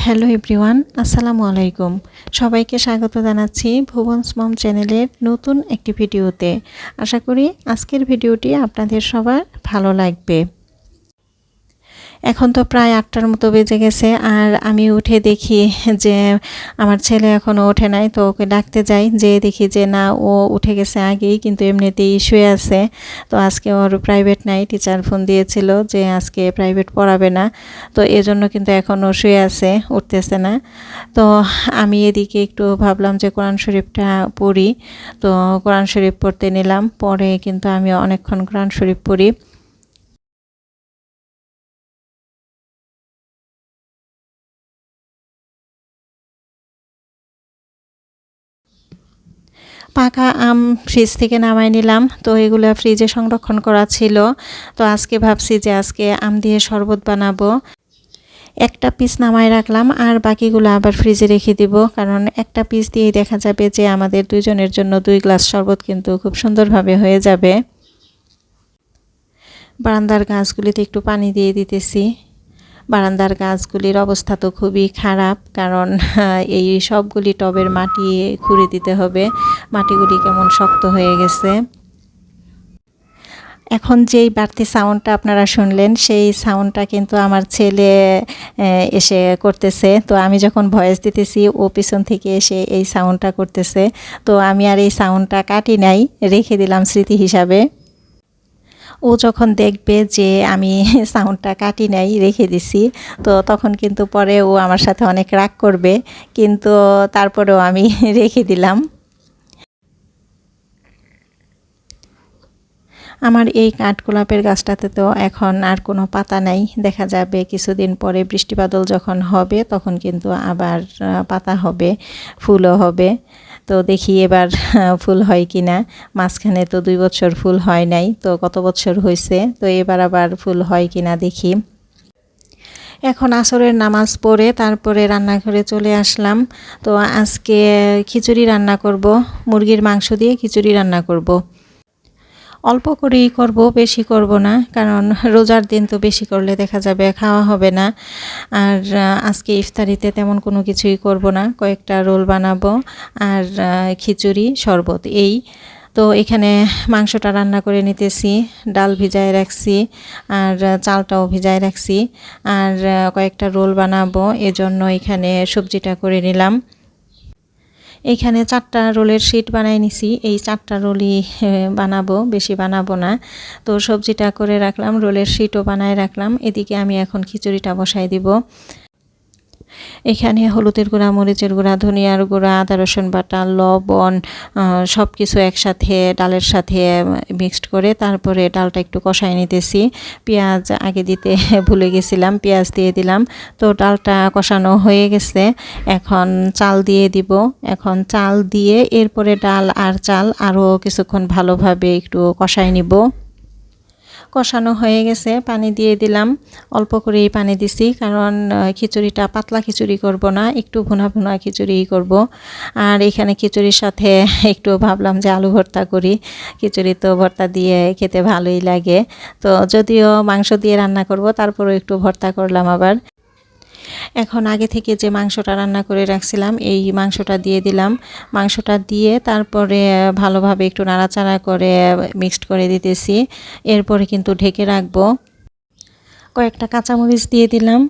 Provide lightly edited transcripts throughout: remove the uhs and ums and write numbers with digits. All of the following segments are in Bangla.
হ্যালো এভরিওয়ান, আসসালামু আলাইকুম। সবাইকে স্বাগত জানাচ্ছি ভুবনস মম চ্যানেলের নতুন একটি ভিডিওতে। আশা করি আজকের ভিডিওটি আপনাদের সবার ভালো লাগবে। এখন তো প্রায় ৮টার মতো বেজে গেছে, আর আমি উঠে দেখি যে আমার ছেলে এখনও ওঠে নাই। তো ওকে ডাকতে যাই, যে দেখি যে না, ও উঠে গেছে আগেই, কিন্তু এমনিতেই শুয়ে আছে। তো আজকে ওর প্রাইভেট নাই, টিচার ফোন দিয়েছিল যে আজকে প্রাইভেট পড়াবে না, তো এজন্য কিন্তু এখনও শুয়ে আছে, উঠতেছে না। তো আমি এদিকে একটু ভাবলাম যে কোরআন শরীফটা পড়ি। তো কোরআন শরীফ পড়তে নিলাম, পরে কিন্তু আমি অনেকক্ষণ কোরআন শরীফ পড়ি। পাকা আম ফ্রিজ থেকে নামাই নিলাম, তো এগুলো ফ্রিজে সংরক্ষণ করা ছিল। তো আজকে ভাবছি যে আজকে আম দিয়ে শরবত বানাবো। একটা পিস নামাই রাখলাম, আর বাকিগুলো আবার ফ্রিজে রেখে দিব, কারণ একটা পিস দিয়েই দেখা যাবে যে আমাদের দুইজনের জন্য 2 গ্লাস শরবত কিন্তু খুব সুন্দরভাবে হয়ে যাবে। বারান্দার গাছগুলিতে একটু পানি দিয়ে দিতেছি। বারান্দার গাছগুলির অবস্থা তো খুবই খারাপ, কারণ এই সবগুলি টবের মাটি খুঁড়ে দিতে হবে। মাটিগুলি কেমন শক্ত হয়ে গেছে। এখন যেই বাড়তি সাউন্ডটা আপনারা শুনলেন, সেই সাউন্ডটা কিন্তু আমার ছেলে এসে করতেছে। তো আমি যখন ভয়েস দিতেছি, ও পিছন থেকে এসে এই সাউন্ডটা করতেছে। তো আমি আর এই সাউন্ডটা কাটি নাই, রেখে দিলাম স্মৃতি হিসাবে। ও যখন দেখবে যে আমি সাউন্ডটা কাটি নাই, রেখে দিছি, তো তখন কিন্তু পরে ও আমার সাথে অনেক রাগ করবে, কিন্তু তারপরেও আমি রেখে দিলাম। আমার এই কাঠগোলাপের গাছটাতে তো এখন আর কোনো পাতা নাই, দেখা যাবে কিছুদিন পরে বৃষ্টি বাদল যখন হবে তখন কিন্তু আবার পাতা হবে, ফুলও হবে। তো দেখি এবার ফুল হয় কি না। মাঝখানে তো 2 বছর ফুল হয় নাই, তো কত বছর হয়েছে, তো এবার আবার ফুল হয় কি না দেখি। এখন আসরের নামাজ পড়ে তারপরে রান্নাঘরে চলে আসলাম। তো আজকে খিচুড়ি রান্না করব, মুরগির মাংস দিয়ে খিচুড়ি রান্না করব। অল্প করেই করব, বেশি করব না, কারণ রোজার দিন তো বেশি করলে দেখা যাবে খাওয়া হবে না। আর আজকে ইফতারিতে তেমন কোনো কিছুই করব না, কয়েকটা রোল বানাবো আর খিচুড়ি শরবত এই। তো এখানে মাংসটা রান্না করে নিতেছি, ডাল ভিজায় রাখছি আর চালটাও ভিজায় রাখছি, আর কয়েকটা রোল বানাবো, এজন্য এখানে সবজিটা করে নিলাম। এইখানে 4টা রোলের শিট বানাই নিছি, এই 4টা রোলই বানাবো, বেশি বানাবো না। তো সবজিটা করে রাখলাম, রোলের শিটও বানায় রাখলাম। এদিকে আমি এখন খিচুড়িটা বসাই দিব। এখানে হলুদের গুঁড়া, মরিচের গুঁড়া, ধনিয়ার গুঁড়া, আদা রসুন বাটা, লবণ সব কিছু একসাথে ডালের সাথে মিক্সড করে তারপরে ডালটা একটু কষাই নিতেছি। পেঁয়াজ আগে দিতে ভুলে গেছিলাম, পেঁয়াজ দিয়ে দিলাম। তো ডালটা কষানো হয়ে গেছে, এখন চাল দিয়ে দিব। এখন চাল দিয়ে এরপরে ডাল আর চাল আরও কিছুক্ষণ ভালোভাবে একটু কষাই নিব। কষানো হয়ে গেছে, পানি দিয়ে দিলাম। অল্প করেই পানি দিছি, কারণ খিচুড়িটা পাতলা খিচুড়ি করব না, একটু ভুনা ভুনা খিচুড়ি করব। আর এখানে খিচুড়ির সাথে একটু ভাবলাম যে আলু ভর্তা করি। খিচুড়ি তো ভর্তা দিয়ে খেতে ভালোই লাগে। তো যদিও মাংস দিয়ে রান্না করব, তারপরেও একটু ভর্তা করলাম আবার। এখন আগে থেকে যে মাংসটা রান্না করে রাখছিলাম, এই মাংসটা দিয়ে দিলাম। মাংসটা দিয়ে তারপরে ভালোভাবে একটু নাড়াচাড়া করে মিক্সড করে দিতেছি। এরপরে কিন্তু ঢেকে রাখবো। কয়েকটা কাঁচামরিচ দিয়ে দিলাম।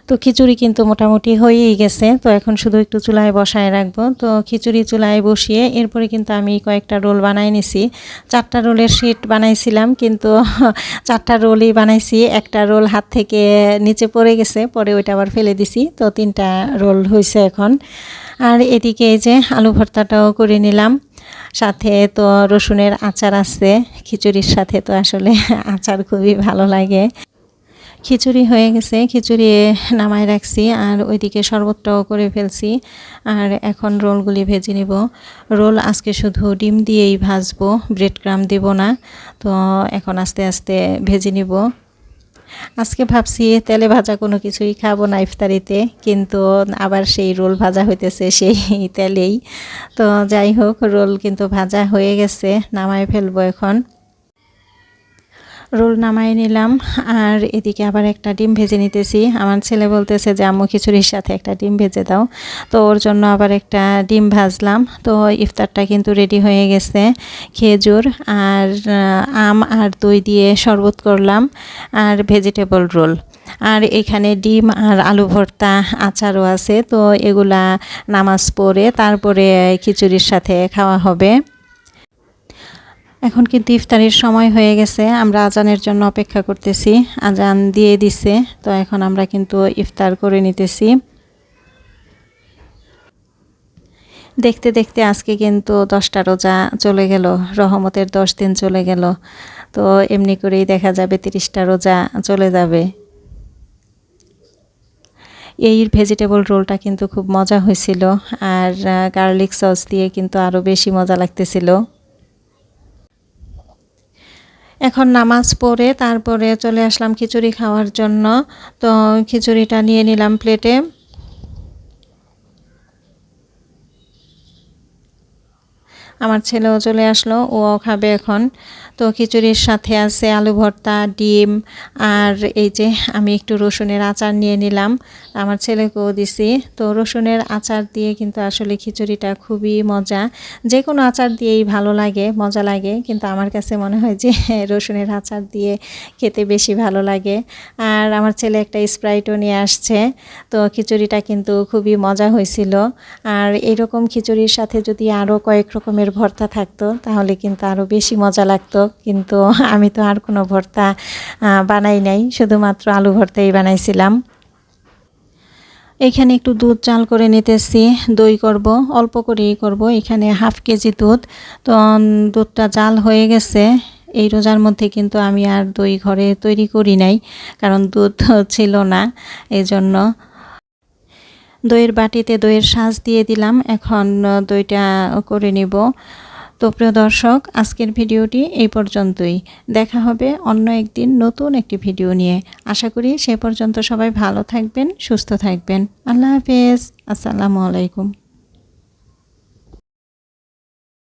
তো খিচুড়ি কিন্তু মোটামুটি হয়েই গেছে, তো এখন শুধু একটু চুলায় বসায় রাখবো। তো খিচুড়ি চুলায় বসিয়ে এরপরে কিন্তু আমি কয়েকটা রোল বানাই নিছি। 4টা রোলের শিট বানাইছিলাম, কিন্তু 4টা রোলই বানাইছি, একটা রোল হাত থেকে নিচে পড়ে গেছে, পরে ওইটা আবার ফেলে দিছি। তো 3টা রোল হয়েছে এখন। আর এদিকে এই যে আলু ভর্তাটাও করে নিলাম, সাথে তো রসুনের আচার আছে। খিচুড়ির সাথে তো আসলে আচার খুবই ভালো লাগে। খিচুড়ি হয়ে গেছে, খিচুড়ি নামায় রাখছি, আর ওইদিকে শরবতটাও করে ফেলছি। আর এখন রোলগুলি ভেজে নিব। রোল আজকে শুধু ডিম দিয়েই ভাজবো, ব্রেড ক্রাম্ব দেব না। তো এখন আস্তে আস্তে ভেজে নিব। আজকে ভাবছি তেলে ভাজা কোনো কিছুই খাবো না ইফতারিতে, কিন্তু আবার সেই রোল ভাজা হইতেছে সেই তেলেই। তো যাই হোক, রোল কিন্তু ভাজা হয়ে গেছে, নামায় ফেলবো এখন। রোল নামাই নিলাম। আর এদিকে আবার একটা ডিম ভেজে নিতেছি। আমার ছেলে বলতেছে যে আম্মু খিচুড়ির সাথে একটা ডিম ভেজে দাও, তো ওর জন্য আবার একটা ডিম ভাজলাম। তো ইফতারটা কিন্তু রেডি হয়ে গেছে। খেজুর আর আম আর দই দিয়ে শরবত করলাম, আর ভেজিটেবল রোল, আর এখানে ডিম আর আলু ভর্তা, আচারও আছে। তো এগুলা নামাজ পড়ে তারপরে খিচুড়ির সাথে খাওয়া হবে। এখন কিন্তু ইফতারের সময় হয়ে গেছে, আমরা আজানের জন্য অপেক্ষা করতেছি। আজান দিয়ে দিছে, তো এখন আমরা কিন্তু ইফতার করে নিতেছি। দেখতে দেখতে আজকে কিন্তু 10টা রোজা চলে গেল, রহমতের 10 দিন চলে গেল। তো এমনি করেই দেখা যাবে 30টা রোজা চলে যাবে। এই ভেজিটেবল রোলটা কিন্তু খুব মজা হয়েছিল, আর গার্লিক সস দিয়ে কিন্তু আরও বেশি মজা লাগতেছিল। এখন নামাজ পড়ে তারপরে চলে আসলাম খিচুড়ি খাওয়ার জন্য। তো খিচুড়িটা নিয়ে নিলাম প্লেটে। আমার ছেলেও চলে আসলো, ও খাবে এখন। তো খিচুড়ির সাথে আছে আলু ভর্তা, ডিম, আর এই যে আমি একটু রসুনের আচার নিয়ে নিলাম, আমার ছেলেকেও দিছি। তো রসুনের আচার দিয়ে কিন্তু আসলে খিচুড়িটা খুবই মজা। যে কোনো আচার দিয়েই ভালো লাগে, মজা লাগে, কিন্তু আমার কাছে মনে হয় যে রসুনের আচার দিয়ে খেতে বেশি ভালো লাগে। আর আমার ছেলে একটা স্প্রাইটও নিয়ে আসছে। তো খিচুড়িটা কিন্তু খুবই মজা হয়েছিল। আর এরকম খিচুড়ির সাথে যদি আরও কয়েক রকমের ভর্তা থাকতো তাহলে কিন্তু আরও বেশি মজা লাগতো, কিন্তু আমি তো আর কোনো ভর্তা বানাই নাই, শুধুমাত্র আলু ভর্তাই বানাইছিলাম। এখানে একটু দুধ জাল করে নিতেছি, দই করব, অল্প করেই করব। এখানে হাফ কেজি দুধ। তো দুধটা জাল হয়ে গেছে। এই রোজার মধ্যে কিন্তু আমি আর দই ঘরে তৈরি করি নাই, কারণ দুধ ছিল না, এই জন্য। দইয়ের বাটিতে দইয়ের শাঁস দিয়ে দিলাম, এখন দইটা করে নিব। তো প্রিয় দর্শক, আজকের ভিডিওটি এই পর্যন্তই। দেখা হবে অন্য একদিন নতুন একটি ভিডিও নিয়ে। আশা করি সে পর্যন্ত সবাই ভালো থাকবেন, সুস্থ থাকবেন। আল্লাহ হাফেজ, আসসালামু আলাইকুম।